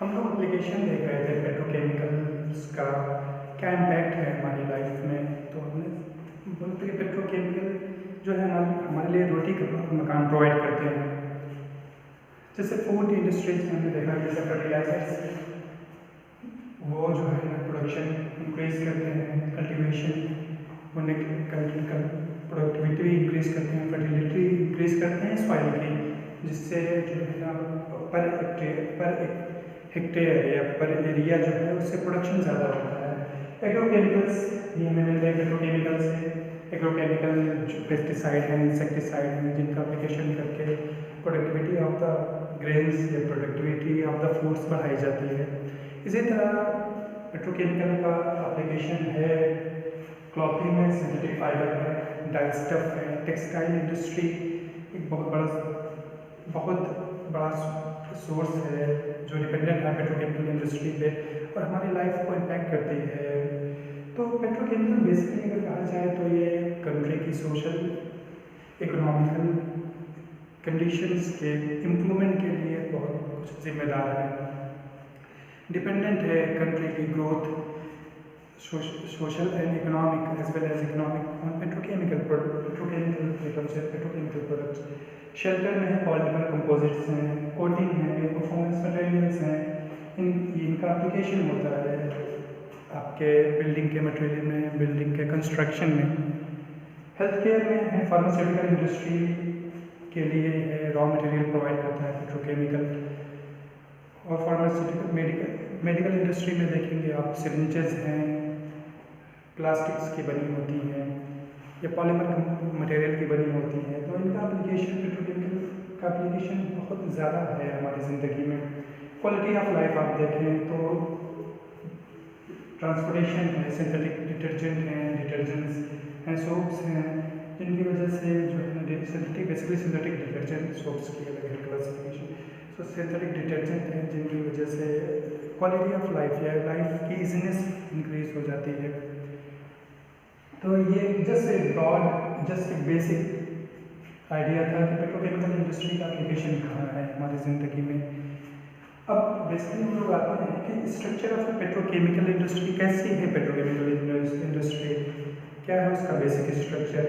हम लोग एप्लीकेशन देख रहे थे पेट्रोकेमिकल्स का क्या इम्पैक्ट है हमारी लाइफ में। तो हमने बोलते कि पेट्रोकेमिकल जो है हमारे लिए रोटी का मकान प्रोवाइड करते हैं। जैसे फूड इंडस्ट्रीज में हमने देखा जैसे फर्टिलाइजर्स, वो जो है ना प्रोडक्शन इंक्रीज करते हैं, कल्टीवेशन होने का प्रोडक्टिविटी इंक्रीज करते हैं, फर्टिलिटी इंक्रीज करते हैं सॉइल की, जिससे जो है ना पर हेक्टेयर या पर एरिया जो है उससे प्रोडक्शन ज़्यादा होता है। एग्रोकेमिकल्स ये हमें मिलते हैं पेट्रोकेमिकल से। एग्रोकेमिकल जो पेस्टिसाइड हैं, इंसेक्टिसाइड हैं, जिनका एप्लीकेशन करके प्रोडक्टिविटी ऑफ द ग्रेन्स या प्रोडक्टिविटी ऑफ द फूड्स बढ़ाई जाती है। इसी तरह पेट्रोकेमिकल का एप्लीकेशन है क्लॉथिंग में, सिंथेटिक फाइबर है, डाई स्टफ है, टेक्सटाइल इंडस्ट्री एक बहुत बड़ा सोर्स है जो डिपेंडेंट है पेट्रोकेमिकल इंडस्ट्री पे और हमारी लाइफ को इम्पैक्ट करती है। तो पेट्रोकेमिकल बेसिकली अगर कहा जाए तो ये कंट्री की सोशल इकोनॉमिकल कंडीशंस के इम्प्रूवमेंट के लिए बहुत कुछ जिम्मेदार है, डिपेंडेंट है कंट्री की growth social and economic as well as economic on petrochemical products. Shelter में है पॉलीमर कंपोजिट्स हैं, कोटिंग है, परफॉर्मेंस मटेरियल्स हैं, इनका एप्लीकेशन होता है आपके बिल्डिंग के मटेरियल में, बिल्डिंग के कंस्ट्रक्शन में। हेल्थ केयर में है, फार्मास्यूटिकल इंडस्ट्री के लिए है, रॉ मटेरियल प्रोवाइड करता है पेट्रोकेमिकल। और फार्मास्यूटिकल मेडिकल इंडस्ट्री में देखेंगे आप सिरिंजेस हैं, प्लास्टिक्स की बनी होती हैं या पॉलीमर मटेरियल की बनी होती हैं। तो इनका एप्लीकेशन पेट्रोकेमिकल का एप्लीकेशन बहुत ज़्यादा है हमारी ज़िंदगी में। क्वालिटी ऑफ लाइफ आप देखें तो ट्रांसपोर्टेशन है, सिंथेटिक डिटर्जेंट हैं, सोप्स हैं, जिनकी वजह से जो है सिंथेटिक डिटर्जेंट सोप्स की अलग है क्लासिफिकेशन। तो सिंथेटिक डिटर्जेंट हैं जिनकी वजह से क्वालिटी ऑफ लाइफ या लाइफ की ईजीनेस इंक्रीज हो जाती है। तो ये जस्ट एक बेसिक आइडिया था कि पेट्रोकेमिकल इंडस्ट्री का एप्लीकेशन कहाँ है हमारी ज़िंदगी में। अब बेसिकली हम लोग आते हैं कि स्ट्रक्चर ऑफ पेट्रोकेमिकल इंडस्ट्री कैसी है। पेट्रोकेमिकल इंडस्ट्री क्या है, उसका बेसिक स्ट्रक्चर,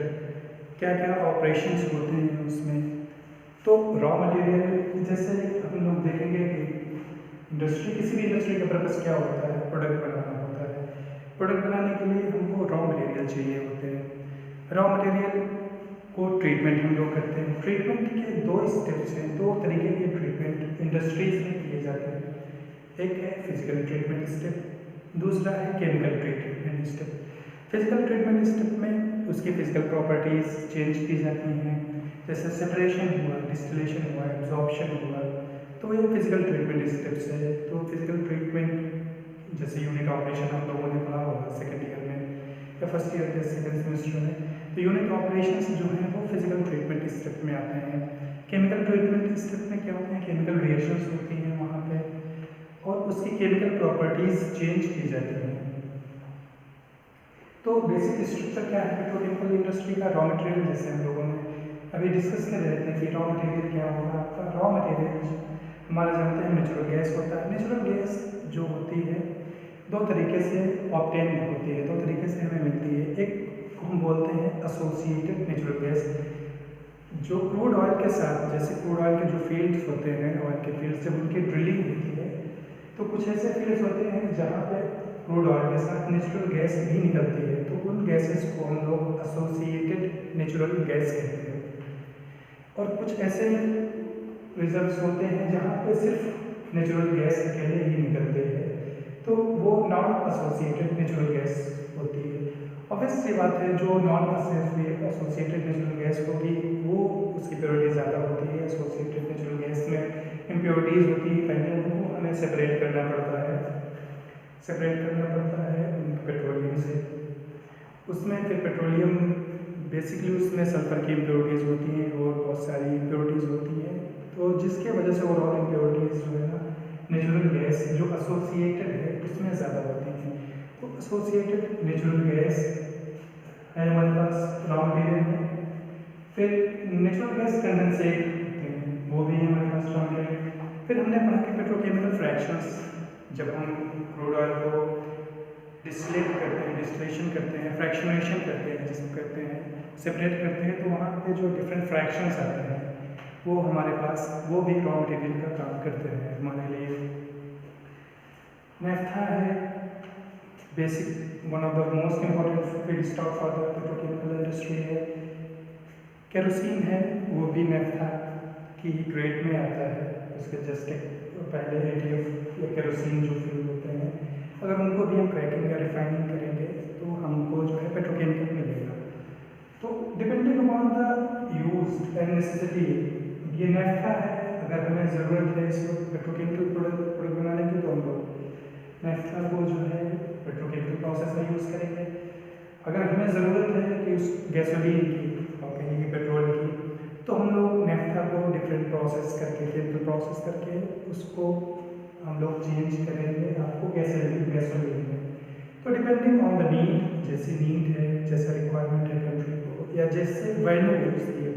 क्या क्या ऑपरेशंस होते हैं उसमें। तो रॉ मटेरियल जैसे हम लोग देखेंगे कि किसी भी इंडस्ट्री का पर्पस क्या होता है, प्रोडक्ट बनाना होता है। प्रोडक्ट बनाने के लिए हमको रॉ मटेरियल चाहिए होते हैं। रॉ मटेरियल को ट्रीटमेंट हम लोग करते हैं। ट्रीटमेंट के दो स्टेप्स हैं, दो तरीके के ट्रीटमेंट इंडस्ट्रीज में किए जाते हैं। एक है फिजिकल ट्रीटमेंट स्टेप, दूसरा है chemical treatment step. Physical treatment step में उसकी फिजिकल प्रॉपर्टीज़ चेंज की जाती हैं, जैसे सेपरेशन हुआ, डिस्टिलेशन हुआ, एब्जॉर्प्शन हुआ। तो ये फिजिकल ट्रीटमेंट स्टेप्स है। तो फिजिकल ट्रीटमेंट जैसे यूनिट ऑपरेशन हम लोगों ने पढ़ा होगा सेकेंड ईयर में या फर्स्ट ईयर के सेकेंड सेमेस्टर में। तो यूनिट ऑपरेशंस जो हैं वो फिजिकल ट्रीटमेंट स्टेप में आते हैं। केमिकल ट्रीटमेंट स्टेप में क्या होते हैं, केमिकल रिएक्शंस होती हैं वहाँ पे और उसकी केमिकल प्रॉपर्टीज़ चेंज की जाती हैं। तो बेसिक स्ट्रक्चर क्या है पेट्रोकेमिकल इंडस्ट्री का। रॉ मटेरियल जैसे हम लोगों ने अभी डिस्कस कर रहे थे कि रॉ मटेरियल क्या होगा आपका। रॉ मटेरियल हमारा जानते हैं नेचुरल गैस होता है। नेचुरल गैस जो होती है दो तरीके से ऑब्टेन होती है, दो तरीके से हमें मिलती है। एक को हम बोलते हैं एसोसिएटेड नेचुरल गैस, जो क्रूड ऑयल के साथ, जैसे क्रूड ऑयल के जो फील्ड्स होते हैं, ऑयल के फील्ड जब उनकी ड्रिलिंग होती है तो कुछ ऐसे फील्ड्स होते हैं जहाँ पे क्रूड ऑयल के साथ नेचुरल गैस भी निकलती है। तो उन गैसेस को हम लोग एसोसिएटेड नेचुरल गैस कहते हैं। और कुछ ऐसे रिजर्व्स होते हैं जहाँ पे सिर्फ नेचुरल गैस अकेले ही निकलते हैं, तो वो नॉन एसोसिएटेड नेचुरल गैस होती है। ऑब्वियस सी बात है, जो नॉन एसोसिएटेड नेचुरल गैस होगी वो उसकी प्योरिटी ज़्यादा होती है। एसोसिएटेड नेचुरल गैस में इम्प्योरिटीज़ होती है, पहले उनको हमें सेपरेट करना पड़ता है पेट्रोलियम से। उसमें फिर पेट्रोलियम बेसिकली उसमें सल्फर की इम्प्योरिटीज़ होती हैं और बहुत सारी इम्प्योरिटीज़ होती हैं। तो जिसके वजह से ओवरऑल इम्प्योरिटीज़ जो है ना नेचुरल गैस जो एसोसिएटेड है उसमें ज़्यादा होती हैं। तो एसोसिएटेड नेचुरल गैस है हमारे पास रॉ मटेरियल में। फिर नेचुरल गैस कंडेंसेट होते हैं, वो भी है हमारे पास रॉ मटेरियल। फिर हमने पढ़ा कि पेट्रोकेमिकल फ्रैक्शंस, जब हम क्रूड ऑयल को डिस्टिलेट करते हैं, डिस्टिलेशन करते हैं, फ्रैक्शनेशन करते हैं, जिसको कहते हैं सेपरेट करते हैं, तो वहाँ पे जो डिफरेंट फ्रैक्शंस आते हैं वो हमारे पास वो भी रॉ मटेरियल का काम करते हैं हमारे लिए। नेफ्था है basic one of the most important feedstock for the petrochemical industry है। केरोसिन है, वो भी नेफ्था की ग्रेड में आता है, उसके जस्ट पहले ATF या केरोसिन जो फ्यूल होते हैं, अगर उनको भी हम क्रैकिंग या रिफाइनिंग करेंगे तो हमको जो है पेट्रोकेमिकल मिलेगा। तो depending upon the use and necessity, ये नेफ्था है, अगर हमें ज़रूरत है इसको पेट्रोकेमिकल प्रोडक्ट बनाने की तो हम लोग नेफ्था को जो है पेट्रोकेमिकल प्रोसेस में यूज़ करेंगे। अगर हमें ज़रूरत है कि उस गैसोलीन की और कहीं की पेट्रोल की, तो हम लोग नेफ्था को डिफरेंट प्रोसेस करके, केमिकल प्रोसेस करके उसको हम लोग चेंज करेंगे आपको गैसोलीन में। तो डिपेंडिंग ऑन द नीड, जैसी नीड है, जैसा रिक्वायरमेंट है कंट्री को, या जैसे वैल्यू होती है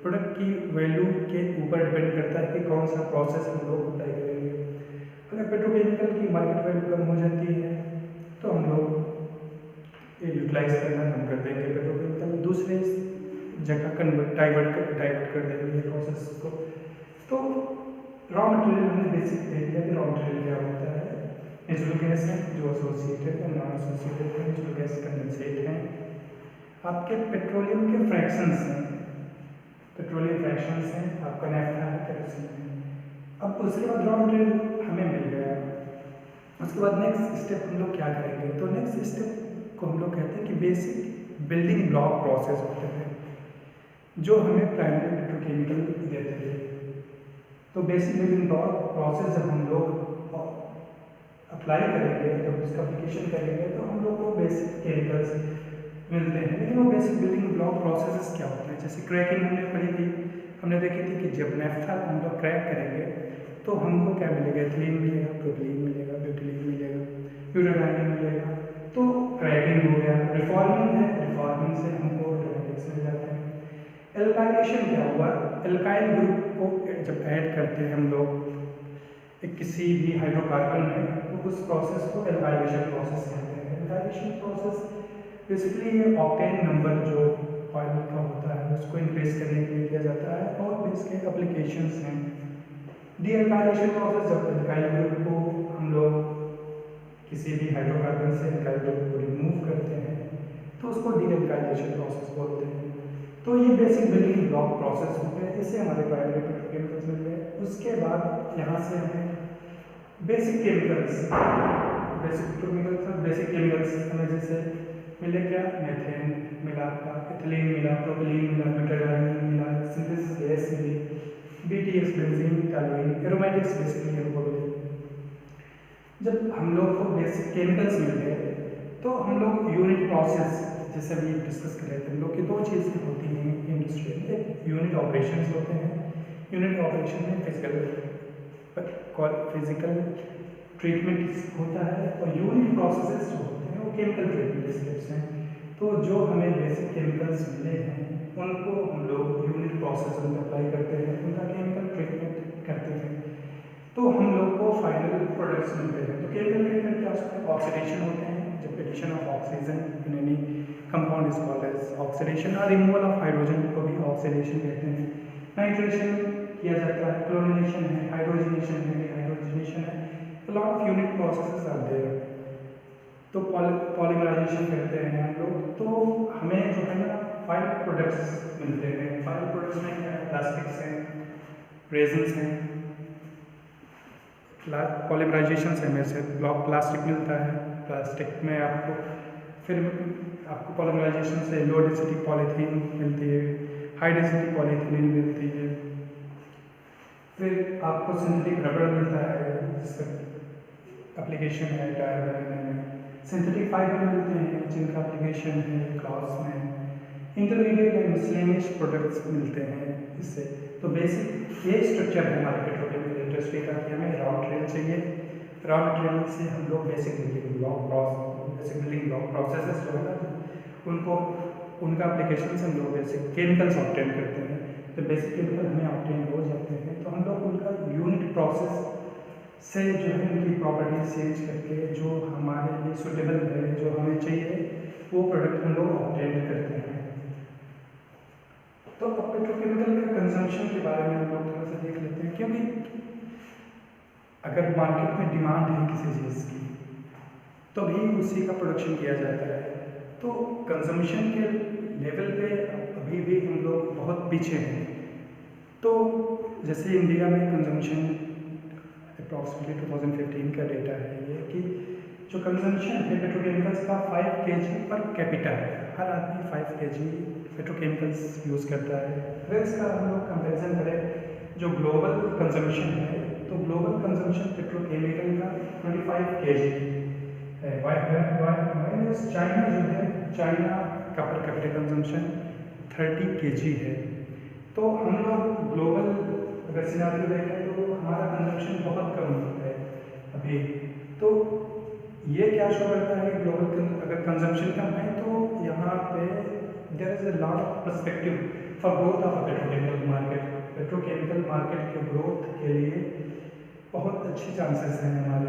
प्रोडक्ट की वैल्यू के ऊपर डिपेंड करता है कि कौन सा प्रोसेस हम लोग अप्लाई करेंगे। अगर पेट्रोकेमिकल की मार्केट वैल्यू कम हो जाती है तो हम लोग यूटिलाइज करना कम कर देंगे, पेट्रोकेमिकल दूसरे जगह डाइवर्ट कर देंगे प्रोसेस को। तो रॉ मटेरियल हमने बेसिक देख लिया कि रॉ मटेरियल क्या होता है। नेचुरल गैस है जो एसोसिएटेड है, नॉन एसोसिएटेड है, नेचुरल गैस कंडेंसेट है। आपके पेट्रोलियम के फ्रैक्शंस हैं, पेट्रोलियम फ्रैक्शंस हैं, आपका नेफ्था है, केरोसिन है। अब उसके बाद रॉ मटेरियल हमें मिल गया, उसके बाद नेक्स्ट स्टेप हम लोग क्या करेंगे, तो नेक्स्ट स्टेप को हम लोग कहते हैं कि बेसिक बिल्डिंग ब्लॉक प्रोसेस होते हैं जो हमें प्राइमरी पेट्रोकेमिकल देते हैं। तो बेसिक बिल्डिंग ब्लॉक प्रोसेस जब हम लोग अप्लाई करेंगे, जब उसका एप्लीकेशन करेंगे तो हम लोग को बेसिक केमिकल्स मिलते हैं। लेकिन वो बेसिक बिल्डिंग ब्लॉक प्रोसेस क्या होते हैं, जैसे क्रैकिंग हमने पढ़ी थी, हमने देखी थी कि जब नेफ्था हम लोग क्रैक करेंगे तो हमको क्या मिलेगा, एथिलीन मिलेगा, प्रोपिलीन मिलेगा, ब्यूटिलीन मिलेगा, ब्यूटाडाइन मिलेगा। तो क्रैकिंग हो गया। रिफॉर्मिंग है, रिफॉर्मिंग से हमको एरोमेटिक्स मिल जाते हैं। एल्काइलेशन क्या हुआ, एल्काइल ग्रुप को जब ऐड करते हैं हम लोग किसी भी हाइड्रोकार्बन में, तो उस प्रोसेस को एल्काइलेशन प्रोसेस कहते हैं। एल्काइलेशन प्रोसेस बेसिकली ये ऑक्टेन नंबर जो ऑयल का होता है उसको इंक्रीज करने के लिए किया जाता है, और इसके एप्लीकेशंस हैं। डी एल्काइलेशन प्रोसेस, जब एल्काइल ग्रुप को हम लोग किसी भी हाइड्रोकार्बन से एल्काइल ग्रुप को रिमूव करते हैं तो उसको डी एल्काइलेशन प्रोसेस बोलते हैं। तो ये बेसिक बिल्डिंग ब्लॉक प्रोसेस होते हैं, इससे हमारे प्राइमरी पेट्रोकेमिकल्स मिलते हैं। उसके बाद यहाँ से हमें basic chemicals, basic petrochemicals, basic chemicals हमें जैसे मिले क्या, मीथेन मिला, एथिलीन मिला, प्रोपिलीन मिला, ब्यूटाडाइन मिला, सिंथेसिस गैस मिली, BTX benzene, toluene, aromatics basically हमको मिले। जब हम लोग को बेसिक केमिकल्स मिल गए तो हम लोग यूनिट प्रोसेस, जैसे अभी डिस्कस कर रहे थे हम लोग की, दो चीज़ें होती हैं इंडस्ट्री में। एक यूनिट ऑपरेशंस होते हैं, यूनिट ऑपरेशन में फिजिकल ट्रीटमेंट होता है, और यूनिट प्रोसेसेस जो होते हैं वो केमिकल ट्रीटमेंट स्टेप्स हैं। तो जो हमें बेसिक केमिकल्स मिले हैं उनको हम लोग यूनिट प्रोसेस में अप्लाई करते हैं, उनका केमिकल ट्रीटमेंट करते हैं, तो हम लोग को फाइनल प्रोडक्ट्स मिलते हैं। तो केमिकल ट्रीटमेंट क्या होता है, ऑक्सीडेशन होते हैं, जब addition of oxygen in any compound is called as oxidation, और रिमूवल ऑफ हाइड्रोजन को भी ऑक्सीडेशन कहते हैं। नाइट्रेशन किया जाता है, क्लोरिनेशन है, हाइड्रोजनेशन है, डिहाइड्रोजनेशन है, तो lot of unit processes are there. तो पॉलीमराइजेशन करते हैं हम लोग, तो हमें जो है ना फाइनल प्रोडक्ट्स मिलते हैं। फाइनल प्रोडक्ट्स में क्या है, प्लास्टिक्स हैं, रेजिन्स हैं, पॉलीमराइजेशन से हमें से ब्लॉक प्लास्टिक मिलता है। प्लास्टिक में आपको पॉलीमराइजेशन से लो डेंसिटी पॉलीथीन मिलती है, हाई डेंसिटी पॉलीथीन मिलती है। फिर आपको सिंथेटिक रबर मिलता है, जिसका एप्लीकेशन है टायर बनाने में। सिंथेटिक फाइबर मिलते हैं जिनका एप्लीकेशन है क्लॉथ्स में। इंटरमीडिएट एंड मिसलेनियस प्रोडक्ट्स मिलते हैं इससे। तो बेसिक ये स्ट्रक्चर है हमारे पेट्रोकेमिकल इंडस्ट्री का कि हमें रॉ मटेरियल चाहिए, रॉ मटेरियल से हम लोग बेसिक बिल्डिंग ब्लॉक प्रोसेसेस जो है ना उनको, उनका एप्लीकेशन से हम लोग बेसिक केमिकल्स ऑब्टेन करते हैं। तो बेसिक केमिकल हमें ऑब्टेन हो जाते हैं तो हम लोग उनका यूनिट प्रोसेस से जो है उनकी प्रॉपर्टीज चेंज करके जो हमारे लिए सुटेबल है, जो हमें चाहिए, वो प्रोडक्ट हम लोग ऑब्टेन करते हैं। तो अब पेट्रोकेमिकल का कंजम्पशन के बारे में हम लोग थोड़ा सा देख लेते हैं, क्योंकि अगर मार्केट में डिमांड है किसी चीज़ की तो भी उसी का प्रोडक्शन किया जाता है। तो कंजम्पशन के लेवल पे अभी भी हम लोग बहुत पीछे हैं। तो जैसे इंडिया में कंजम्पशन अप्रॉक्सीमेटली 2015 का डेटा है ये कि जो कंजम्पशन है पेट्रोकेमिकल्स का 5 kg पर कैपिटा है। हर आदमी 5 kg पेट्रोकेमिकल्स यूज़ करता है। अगर इसका हम लोग कंपेरिजन करें जो ग्लोबल कंजम्पशन है, तो ग्लोबल कंजम्पशन पेट्रोकेमिकल का 25 kg है। चाइना जो है, चाइना का पर कैपिटा कंजम्पशन 30 kg है। तो हम लोग ग्लोबल अगर सिनारियो देखें तो हमारा कंजम्पशन बहुत कम है अभी। तो ये क्या शो करता है कि ग्लोबल अगर कंजम्पशन कम है तो यहाँ पे there is a lot of perspective for growth of a petrochemical market. Petrochemical market के ग्रोथ के लिए बहुत अच्छी चांसेस हैं हमारे